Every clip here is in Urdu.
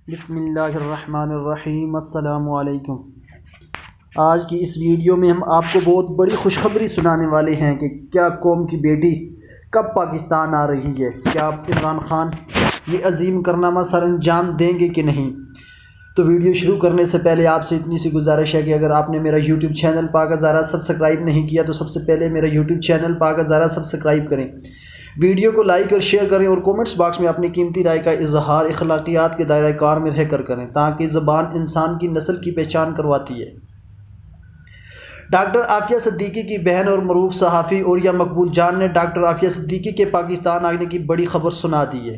بسم اللہ الرحمن الرحیم۔ السلام علیکم۔ آج کی اس ویڈیو میں ہم آپ کو بہت بڑی خوشخبری سنانے والے ہیں کہ کیا قوم کی بیٹی کب پاکستان آ رہی ہے، کیا عمران خان یہ عظیم کارنامہ سر انجام دیں گے کہ نہیں۔ تو ویڈیو شروع کرنے سے پہلے آپ سے اتنی سی گزارش ہے کہ اگر آپ نے میرا یوٹیوب چینل پاک ہزارہ سبسکرائب نہیں کیا تو سب سے پہلے میرا یوٹیوب چینل پاک ہزارہ سبسکرائب کریں، ویڈیو کو لائک اور شیئر کریں اور کومنٹس باکس میں اپنی قیمتی رائے کا اظہار اخلاقیات کے دائرہ کار میں رہ کر کریں، تاکہ زبان انسان کی نسل کی پہچان کرواتی ہے۔ ڈاکٹر عافیہ صدیقی کی بہن اور معروف صحافی عوریہ مقبول جان نے ڈاکٹر عافیہ صدیقی کے پاکستان آنے کی بڑی خبر سنا دی ہے۔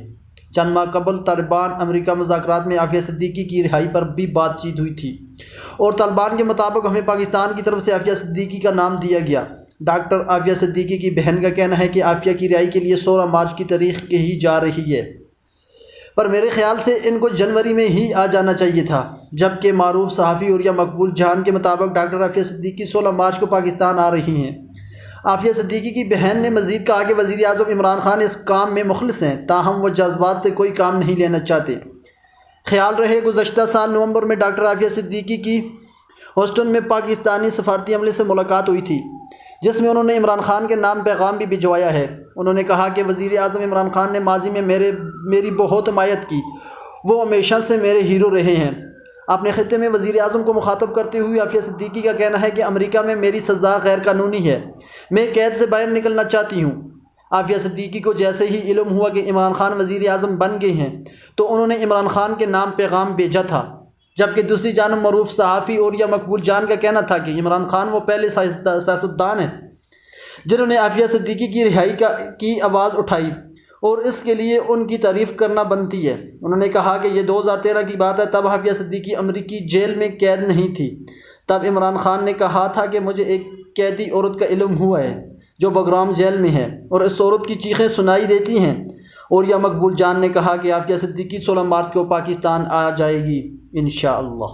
چند ماہ قبل طالبان امریکہ مذاکرات میں عافیہ صدیقی کی رہائی پر بھی بات چیت ہوئی تھی اور طالبان کے مطابق ہمیں پاکستان کی طرف سے عافیہ صدیقی کا نام دیا گیا۔ ڈاکٹر عافیہ صدیقی کی بہن کا کہنا ہے کہ عافیہ کی رہائی کے لیے 16 مارچ کی تاریخ کہی جا رہی ہے، پر میرے خیال سے ان کو جنوری میں ہی آ جانا چاہیے تھا، جبکہ معروف صحافی عوریہ مقبول جان کے مطابق ڈاکٹر عافیہ صدیقی 16 مارچ کو پاکستان آ رہی ہیں۔ عافیہ صدیقی کی بہن نے مزید کہا کہ وزیر اعظم عمران خان اس کام میں مخلص ہیں، تاہم وہ جذبات سے کوئی کام نہیں لینا چاہتے۔ خیال رہے گزشتہ سال نومبر میں ڈاکٹر عافیہ صدیقی کی ہیوسٹن میں پاکستانی سفارتی عملے سے ملاقات ہوئی تھی، جس میں انہوں نے عمران خان کے نام پیغام بھی بھجوایا ہے۔ انہوں نے کہا کہ وزیر اعظم عمران خان نے ماضی میں میری بہت حمایت کی، وہ ہمیشہ سے میرے ہیرو رہے ہیں۔ اپنے خطے میں وزیر اعظم کو مخاطب کرتے ہوئے عافیہ صدیقی کا کہنا ہے کہ امریکہ میں میری سزا غیر قانونی ہے، میں قید سے باہر نکلنا چاہتی ہوں۔ عافیہ صدیقی کو جیسے ہی علم ہوا کہ عمران خان وزیر اعظم بن گئے ہیں تو انہوں نے عمران خان کے نام پیغام بھیجا تھا، جبکہ دوسری جانب معروف صحافی عوریہ مقبول جان کا کہنا تھا کہ عمران خان وہ پہلے سیاستدان ہیں جنہوں نے عافیہ صدیقی کی رہائی کی آواز اٹھائی اور اس کے لیے ان کی تعریف کرنا بنتی ہے۔ انہوں نے کہا کہ یہ 2013 کی بات ہے، تب عافیہ صدیقی امریکی جیل میں قید نہیں تھی۔ تب عمران خان نے کہا تھا کہ مجھے ایک قیدی عورت کا علم ہوا ہے جو بگرام جیل میں ہے اور اس عورت کی چیخیں سنائی دیتی ہیں۔ عوریہ مقبول جان نے کہا کہ عافیہ صدیقی 16 مارچ کو پاکستان آ جائے گی انشاءاللہ۔